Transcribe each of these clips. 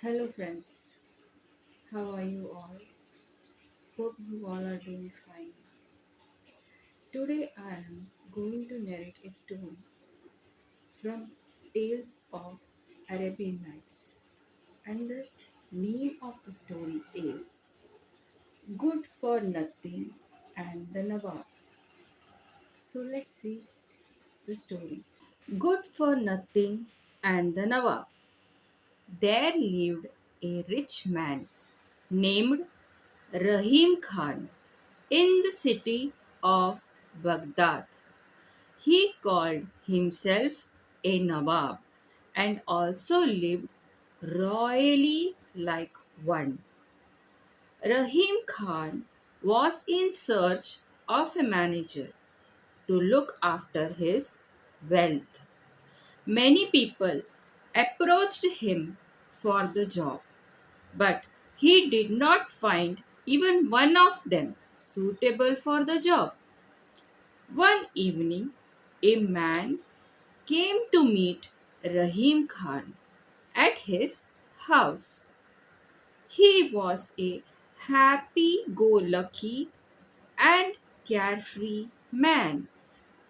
Hello, friends. How are you all? Hope you all are doing fine. Today, I am going to narrate a story from Tales of Arabian Nights, and the name of the story is Good for Nothing and the Nawab. So, let's see the story. Good for Nothing and the Nawab. There lived a rich man named Rahim Khan in the city of Baghdad. He called himself a Nawab and also lived royally like one. Rahim Khan was in search of a manager to look after his wealth. Many people approached him for the job, but he did not find even one of them suitable for the job. One evening, a man came to meet Rahim Khan at his house. He was a happy go lucky and carefree man.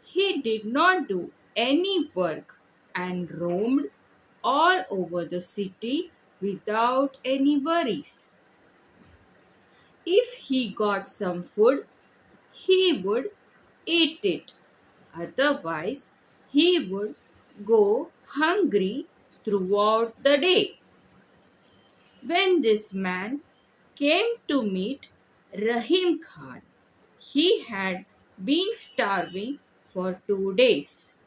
He did not do any work and roamed all over the city without any worries. If he got some food, he would eat it. Otherwise, he would go hungry throughout the day. When this man came to meet Rahim Khan, he had been starving for 2 days.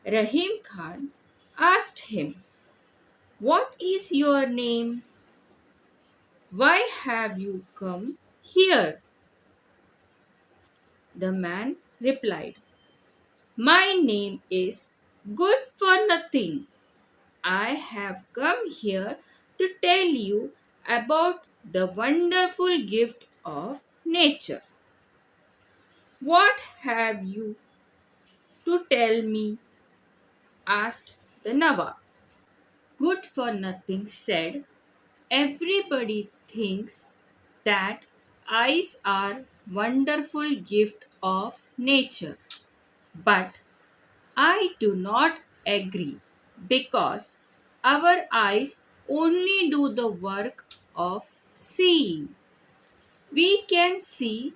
Rahim Khan asked him, "What is your name? Why have you come here?" The man replied, "My name is Good for Nothing. I have come here to tell you about the wonderful gift of nature." "What have you to tell me?" asked the Nawab. Good for Nothing said, "Everybody thinks that eyes are wonderful gift of nature, but I do not agree because our eyes only do the work of seeing. We can see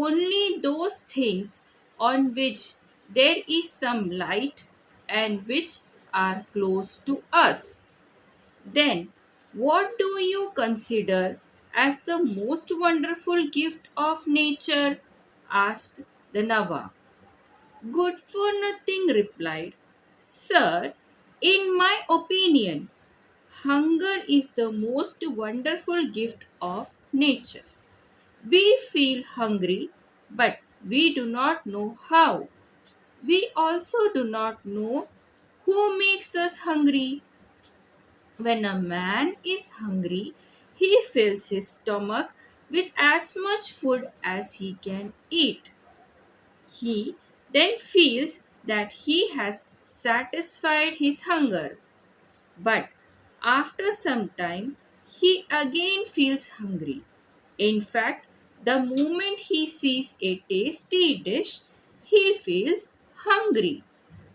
only those things on which there is some light and which are close to us. Then, what do you consider as the most wonderful gift of nature?" asked the Nawab. Good for Nothing replied, "Sir, in my opinion, hunger is the most wonderful gift of nature. We feel hungry, but we do not know how. We also do not know who makes us hungry. When a man is hungry, he fills his stomach with as much food as he can eat. He then feels that he has satisfied his hunger. But after some time, he again feels hungry. In fact, the moment he sees a tasty dish, he feels hungry.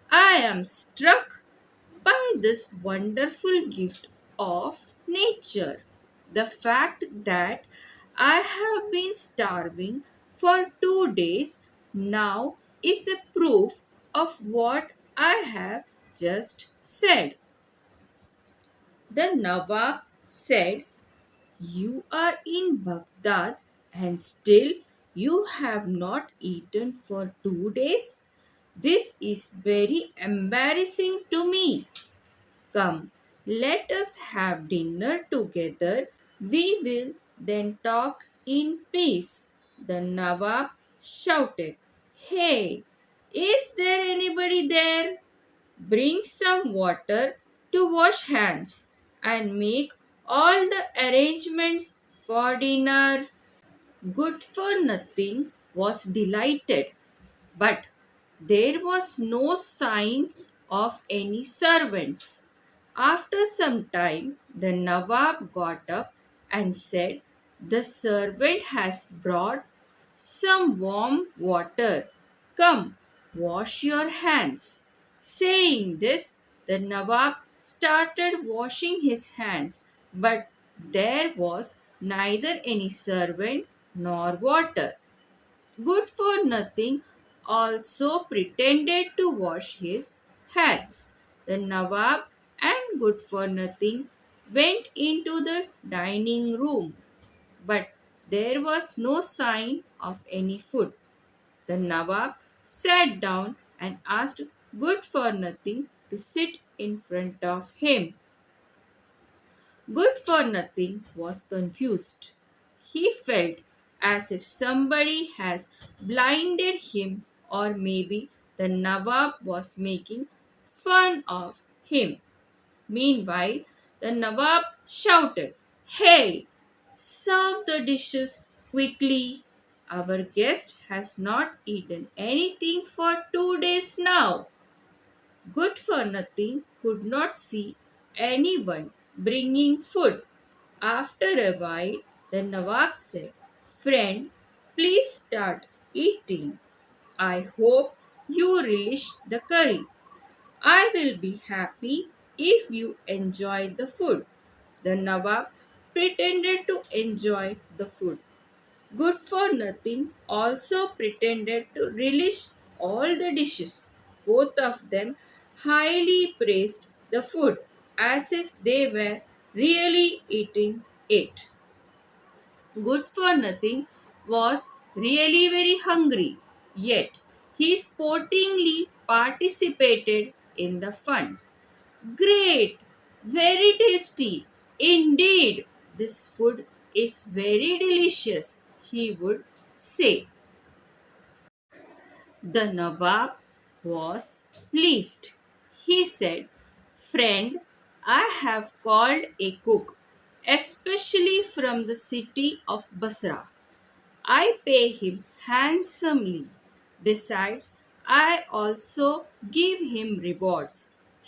I am struck by this wonderful gift of nature. The fact that I have been starving for 2 days now is a proof of what I have just said." The Nawab said, "You are in Baghdad and still you have not eaten for 2 days? This is very embarrassing to me. Come, let us have dinner together. We will then talk in peace." The Nawab shouted, "Hey, is there anybody there? Bring some water to wash hands and make all the arrangements for dinner." Good for Nothing was delighted, but there was no sign of any servants. After some time, the Nawab got up and said, "The servant has brought some warm water. Come, wash your hands." Saying this, the Nawab started washing his hands, but there was neither any servant nor water. Good for Nothing also pretended to wash his hands. The Nawab and Good for Nothing went into the dining room, but there was no sign of any food. The Nawab sat down and asked Good for Nothing to sit in front of him. Good for Nothing was confused. He felt as if somebody has blinded him, or maybe the Nawab was making fun of him. Meanwhile, the Nawab shouted, "Hey, serve the dishes quickly. Our guest has not eaten anything for 2 days now." Good for Nothing could not see anyone bringing food. After a while, the Nawab said, "Friend, please start eating. I hope you relish the curry. I will be happy if you enjoy the food." The Nawab pretended to enjoy the food. Good for Nothing also pretended to relish all the dishes. Both of them highly praised the food as if they were really eating it. Good for Nothing was really very hungry, yet he sportingly participated in the fun. "Great! Very tasty! Indeed, this food is very delicious," he would say. The Nawab was pleased. He said, "Friend, I have called a cook, especially from the city of Basra. I pay him handsomely. Besides, I also give him rewards.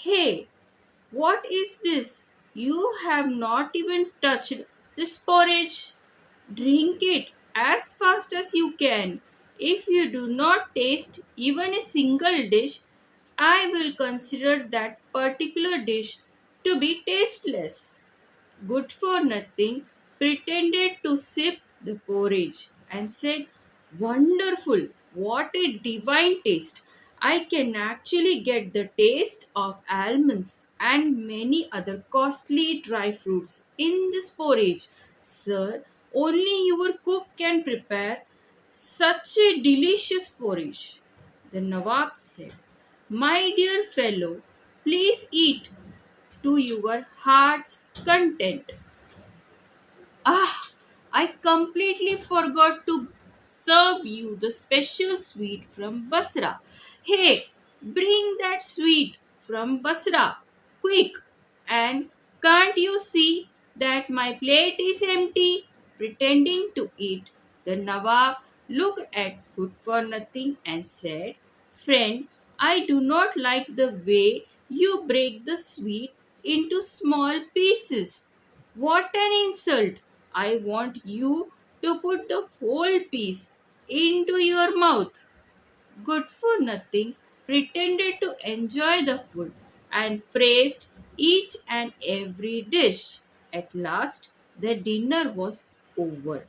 Hey, what is this? You have not even touched this porridge. Drink it as fast as you can. If you do not taste even a single dish, I will consider that particular dish to be tasteless." Good for Nothing pretended to sip the porridge and said, "Wonderful! What a divine taste! I can actually get the taste of almonds and many other costly dry fruits in this porridge. Sir, only your cook can prepare such a delicious porridge." The Nawab said, "My dear fellow, please eat to your heart's content. Ah, I completely forgot to serve you the special sweet from Basra. Hey, bring that sweet from Basra, quick! And can't you see that my plate is empty?" Pretending to eat, the Nawab looked at Good for Nothing and said, "Friend, I do not like the way you break the sweet into small pieces. What an insult! I want you to put the whole piece into your mouth." Good for Nothing pretended to enjoy the food and praised each and every dish. At last, the dinner was over.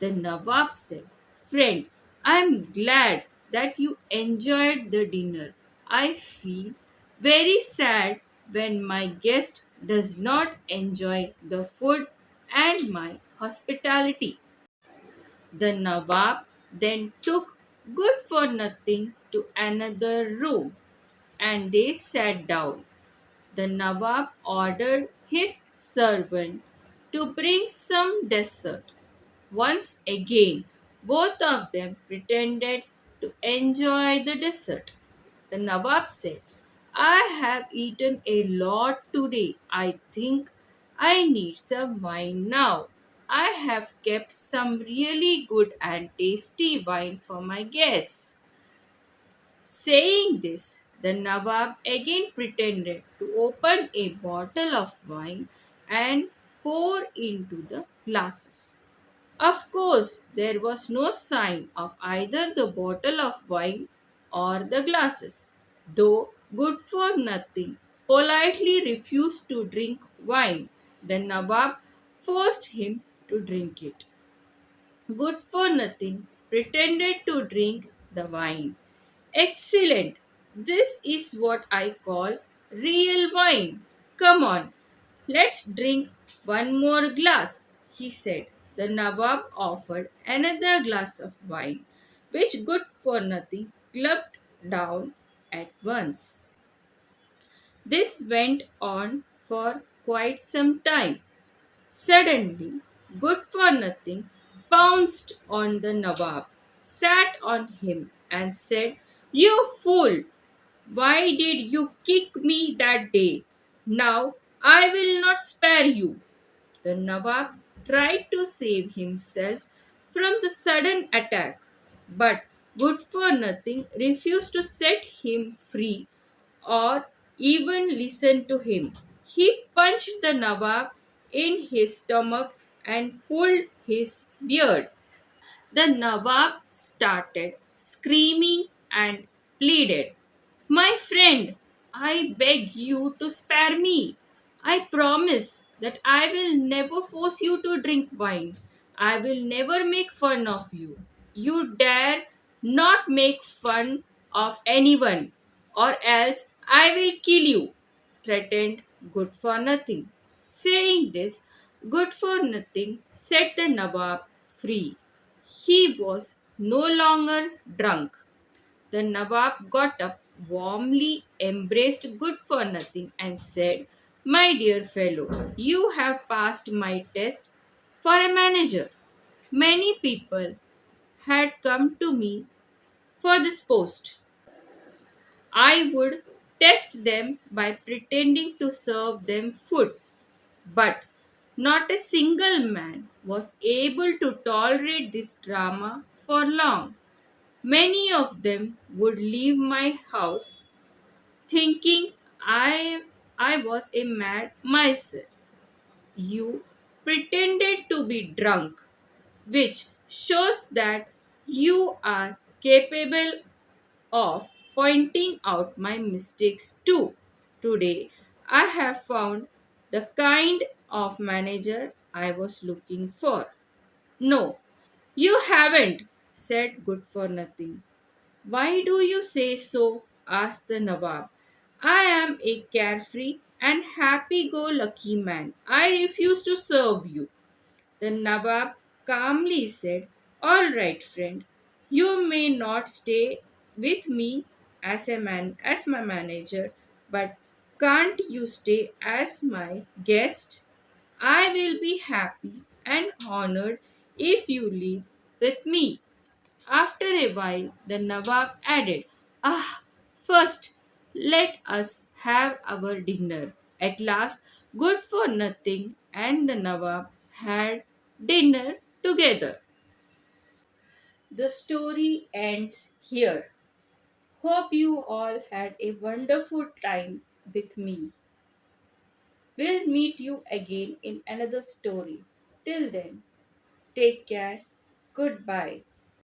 The Nawab said, "Friend, I am glad that you enjoyed the dinner. I feel very sad when my guest does not enjoy the food and my hospitality." The Nawab then took Good for Nothing to another room and they sat down. The Nawab ordered his servant to bring some dessert. Once again, both of them pretended to enjoy the dessert. The Nawab said, "I have eaten a lot today. I think I need some wine now. I have kept some really good and tasty wine for my guests." Saying this, The Nawab again pretended to open a bottle of wine and pour into the glasses. Of course, there was no sign of either the bottle of wine or the glasses, though good for nothing politely refused to drink wine. The Nawab forced him to drink it. Good for nothing pretended to drink the wine. Excellent! This is what I call real wine. Come on, let's drink one more glass, he said. The Nawab offered another glass of wine, which good for nothing gulped down at once. This went on for quite some time. Suddenly, good for nothing pounced on the Nawab, sat on him, and said, "You fool! Why did you kick me that day? Now I will not spare you." The Nawab tried to save himself from the sudden attack, but good for nothing refused to set him free or even listen to him. He punched the Nawab in his stomach and pulled his beard. The Nawab started screaming and pleaded, "My friend, I beg you to spare me. I promise that I will never force you to drink wine. I will never make fun of you. You dare not make fun of anyone, or else I will kill you," threatened Good for Nothing. Saying this, Good for Nothing set the Nawab free. He was no longer drunk. The Nawab got up, warmly embraced Good for Nothing, and said, "My dear fellow, you have passed my test for a manager. Many people had come to me for this post. I would test them by pretending to serve them food, but not a single man was able to tolerate this drama for long. Many of them would leave my house thinking I was a mad myself. You pretended to be drunk, which shows that you are capable of pointing out my mistakes too. Today, I have found the kind of manager I was looking for." "No, you haven't," said Good for Nothing. "Why do you say so?" asked the Nawab. "I am a carefree and happy go lucky man. I refuse to serve you." The Nawab calmly said, "All right, friend, you may not stay with me as my manager, but can't you stay as my guest? I will be happy and honored if you live with me." After a while, the Nawab added, "Ah, first let us have our dinner." At last, Good for Nothing and the Nawab had dinner together. The story ends here. Hope you all had a wonderful time with me. We'll meet you again in another story. Till then, take care. Goodbye.